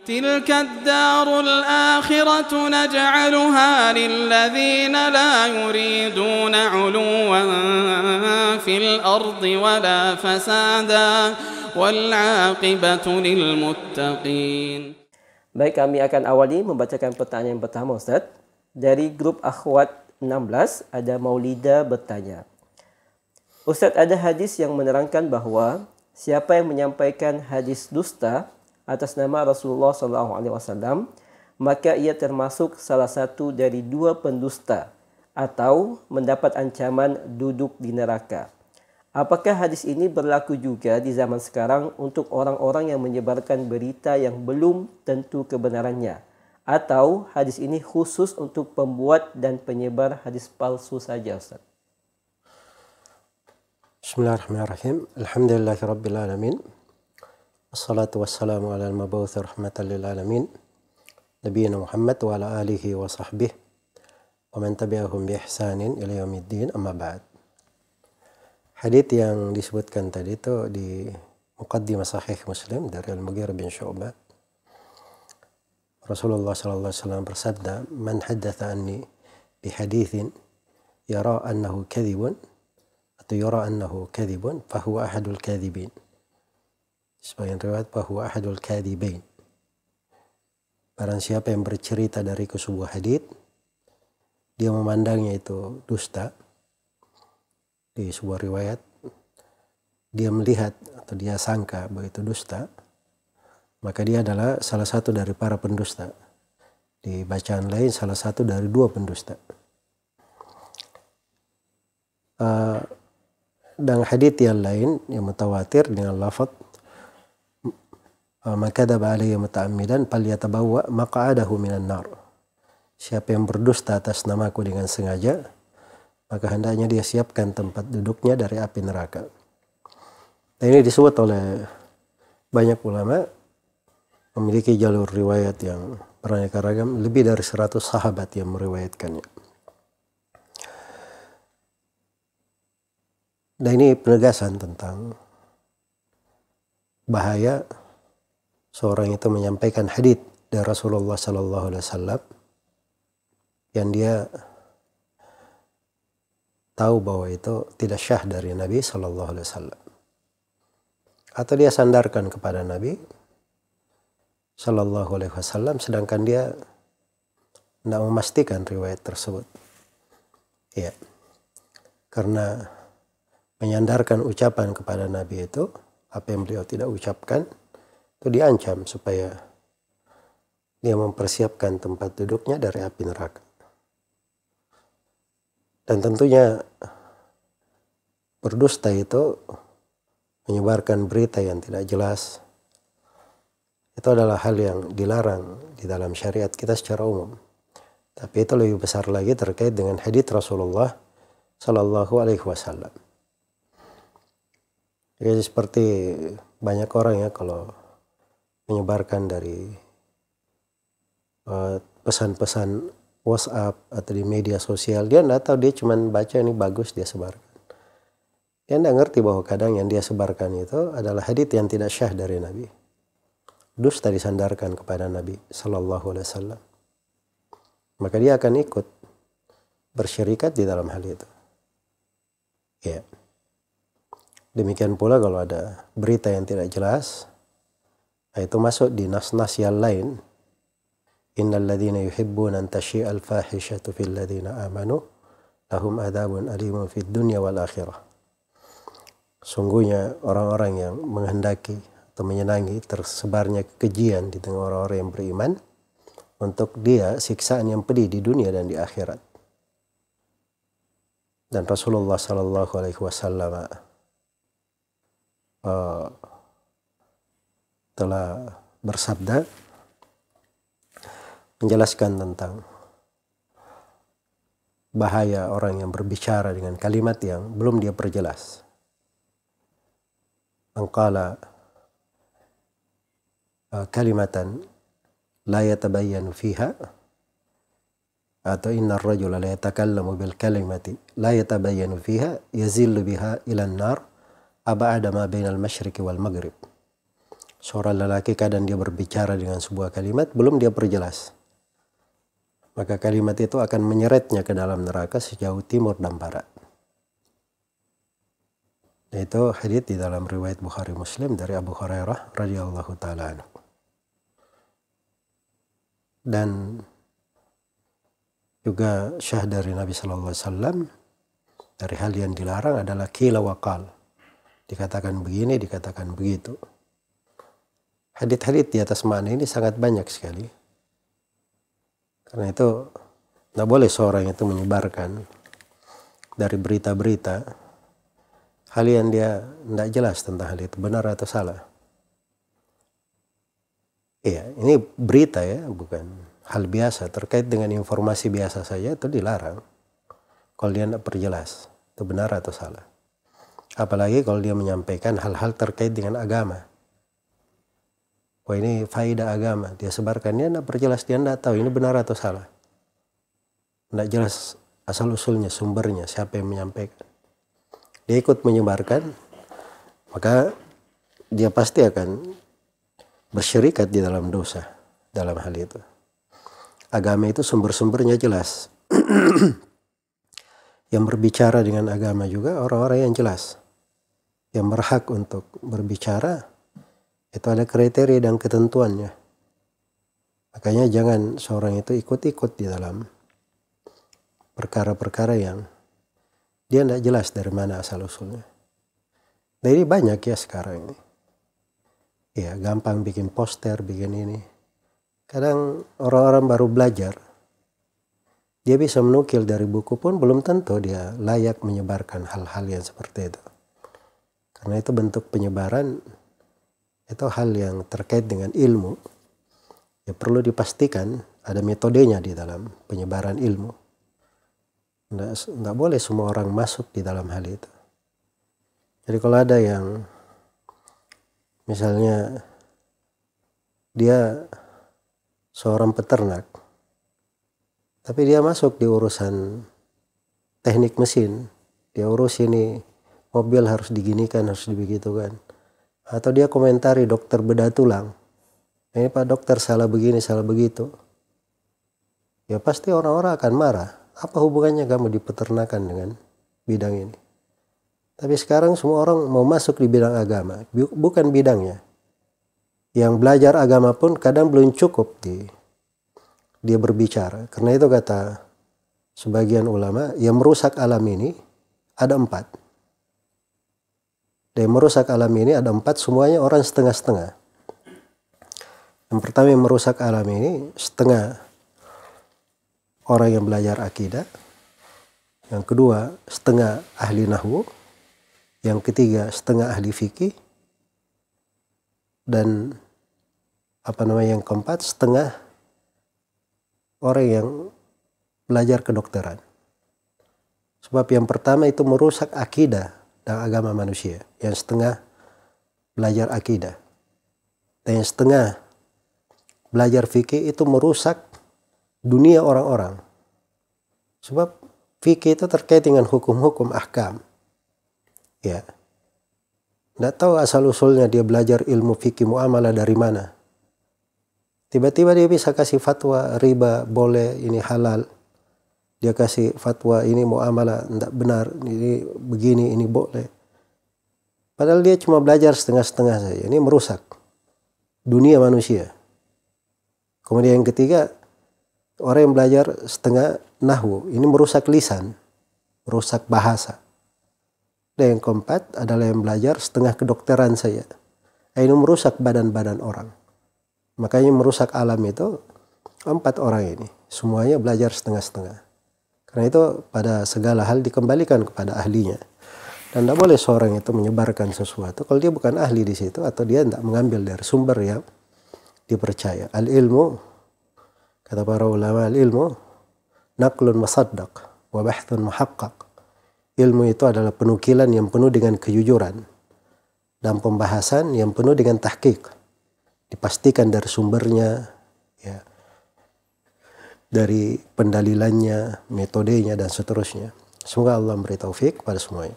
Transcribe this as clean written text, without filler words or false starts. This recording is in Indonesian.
تلك الدار الآخرة نجعلها للذين لا يريدون علوا في الأرض ولا فسادا والعاقبة للمتقين. Baik, kami akan awali membacakan pertanyaan pertama, Ustaz. Dari grup Akhwat 16, ada Maulida bertanya. Ustaz, ada hadis yang menerangkan bahawa siapa yang menyampaikan hadis dusta atas nama Rasulullah SAW, maka ia termasuk salah satu dari dua pendusta atau mendapat ancaman duduk di neraka. Apakah hadis ini berlaku juga di zaman sekarang untuk orang-orang yang menyebarkan berita yang belum tentu kebenarannya? Atau hadis ini khusus untuk pembuat dan penyebar hadis palsu saja, Ustaz? Bismillahirrahmanirrahim. Alhamdulillahirabbil alamin. Wassalatu wassalamu ala al-mab'uts rahmatan lil alamin. Nabiyina Muhammad wa ala alihi wa sahbihi wa man tabi'ahum bi ihsanin ila yaumiddin, amma ba'd. Hadits yang disebutkan tadi itu di Muqaddimah Sahih Muslim dari Al-Mughirah bin Syu'bah. Rasulullah sallallahu alaihi wasallam bersabda, "Man haddatsa anni bi haditsin yara annahu kadhibun atau yara annahu kadhibun fa huwa ahadul kadhibin." Sebagian riwayat fa huwa ahadul kadhibin. Barang siapa yang bercerita dariku sebuah hadits, dia memandangnya itu dusta. Di sebuah riwayat dia melihat atau dia sangka bahwa itu dusta, maka dia adalah salah satu dari para pendusta. Di bacaan lain salah satu dari dua pendusta. Dan hadits yang lain yang mutawatir dengan lafaz man kadzaba alayya muta'ammidan falyatabawwa maq'adahu minan nar. Siapa yang berdusta atas namaku dengan sengaja, maka hendaknya dia siapkan tempat duduknya dari api neraka. Dan ini disebut oleh banyak ulama, memiliki jalur riwayat yang beraneka ragam, lebih dari 100 sahabat yang meriwayatkannya. Dan ini penegasan tentang bahaya seorang itu menyampaikan hadits dari Rasulullah sallallahu alaihi wasallam yang dia tahu bahwa itu tidak syah dari Nabi sallallahu alaihi wasallam, atau dia sandarkan kepada Nabi sallallahu alaihi wasallam sedangkan dia tidak memastikan riwayat tersebut. Ya. Karena menyandarkan ucapan kepada Nabi itu, apa yang beliau tidak ucapkan, itu diancam supaya dia mempersiapkan tempat duduknya dari api neraka. Dan tentunya berdusta itu menyebarkan berita yang tidak jelas. Itu adalah hal yang dilarang di dalam syariat kita secara umum. Tapi itu lebih besar lagi terkait dengan hadits Rasulullah sallallahu alaihi wasallam. Jadi seperti banyak orang ya kalau menyebarkan dari pesan-pesan WhatsApp atau di media sosial, dia tidak tahu, dia cuma baca ini bagus dia sebarkan. Dia tidak ngerti bahwa kadang yang dia sebarkan itu adalah hadits yang tidak syah dari Nabi. Dusta disandarkan kepada Nabi sallallahu alaihi wasallam. Maka dia akan ikut bersyirikat di dalam hal itu. Ya. Demikian pula kalau ada berita yang tidak jelas, itu masuk di nas-nas yang lain. Innal ladzina yuhibbuna an tashi'al fahishatu fil ladzina amanu lahum adzabun alimun fid dunya wal akhirah. Sungguhnya orang-orang yang menghendaki atau menyenangi tersebarnya kekejian di tengah orang-orang yang beriman, untuk dia siksaan yang pedih di dunia dan di akhirat. Dan Rasulullah sallallahu alaihi wasallam telah bersabda menjelaskan tentang bahaya orang yang berbicara dengan kalimat yang belum dia perjelas. Angkala kalimatan la yatabayyanu fiha, atau innar rajula la yatakallamu bil kalimati la yatabayyanu fiha yazillu biha ila an-nar ab'ada ma bainal masyriqi wal maghrib. Seorang lelaki kadang dia berbicara dengan sebuah kalimat, belum dia perjelas. Maka kalimat itu akan menyeretnya ke dalam neraka sejauh timur dan barat. Itu hadits di dalam riwayat Bukhari Muslim dari Abu Hurairah radhiyallahu taala anhu. Dan juga syah dari Nabi sallallahu alaihi wasallam dari hal yang dilarang adalah qila wa qal. Dikatakan begini, dikatakan begitu. Hadits-hadits di atas makna ini sangat banyak sekali. Karena itu tidak boleh seorang itu menyebarkan dari berita-berita hal yang dia tidak jelas tentang hal itu, benar atau salah. Iya, ini berita ya, bukan hal biasa. Terkait dengan informasi biasa saja itu dilarang. Kalau dia tidak perjelas, itu benar atau salah. Apalagi kalau dia menyampaikan hal-hal terkait dengan agama. Wah ini faedah agama, dia sebarkan, dia tidak perjelas, dia tidak tahu ini benar atau salah. Tidak jelas asal-usulnya, sumbernya, siapa yang menyampaikan. Dia ikut menyebarkan, maka dia pasti akan bersyirikat di dalam dosa dalam hal itu. Agama itu sumber-sumbernya jelas. Yang berbicara dengan agama juga orang-orang yang jelas. Yang berhak untuk berbicara, itu ada kriteria dan ketentuannya. Makanya jangan seorang itu ikut-ikut di dalam perkara-perkara yang dia tidak jelas dari mana asal-usulnya. Nah ini banyak ya sekarang ini. Ya gampang bikin poster, bikin ini. Kadang orang-orang baru belajar. Dia bisa menukil dari buku pun belum tentu dia layak menyebarkan hal-hal yang seperti itu. Karena itu bentuk penyebaran, itu hal yang terkait dengan ilmu. Ya perlu dipastikan ada metodenya di dalam penyebaran ilmu. Nggak boleh semua orang masuk di dalam hal itu. Jadi kalau ada yang misalnya dia seorang peternak, tapi dia masuk di urusan teknik mesin, dia urus ini mobil harus diginikan, harus dibegitukan, atau dia komentari dokter bedah tulang, ini Pak dokter salah begini, salah begitu, ya pasti orang-orang akan marah. Apa hubungannya kamu di peternakan dengan bidang ini? Tapi sekarang semua orang mau masuk di bidang agama, bukan bidangnya. Yang belajar agama pun kadang belum cukup dia berbicara. Karena itu kata sebagian ulama, yang merusak alam ini ada 4. Dan yang merusak alam ini ada 4, semuanya orang setengah-setengah. Yang pertama yang merusak alam ini setengah orang yang belajar akidah, yang kedua setengah ahli nahwu, yang ketiga setengah ahli fikih, dan yang keempat setengah orang yang belajar kedokteran. Sebab yang pertama itu merusak akidah dan agama manusia, yang setengah belajar akidah, dan yang setengah belajar fikih itu merusak dunia orang-orang. Sebab fikih itu terkait dengan hukum-hukum ahkam. Ya. Tidak tahu asal-usulnya dia belajar ilmu fikih muamalah dari mana. Tiba-tiba dia bisa kasih fatwa riba boleh, ini halal. Dia kasih fatwa ini muamalah tidak benar, ini begini, ini boleh. Padahal dia cuma belajar setengah-setengah saja. Ini merusak dunia manusia. Kemudian yang ketiga, orang yang belajar setengah nahwu, ini merusak lisan, merusak bahasa. Dan yang keempat adalah yang belajar setengah kedokteran saja. Ini merusak badan-badan orang. Makanya merusak alam itu 4 orang ini. Semuanya belajar setengah-setengah. Karena itu pada segala hal dikembalikan kepada ahlinya. Dan tidak boleh seorang itu menyebarkan sesuatu kalau dia bukan ahli di situ atau dia tidak mengambil dari sumber yang dipercaya. Al-ilmu, kata para ulama, al-ilmu naqlun masaddaq wa bahthun muhaqqaq. Ilmu itu adalah penukilan yang penuh dengan kejujuran dan pembahasan yang penuh dengan tahqiq. Dipastikan dari sumbernya, ya, dari pendalilannya, metodenya dan seterusnya. Semoga Allah memberi taufik pada semuanya.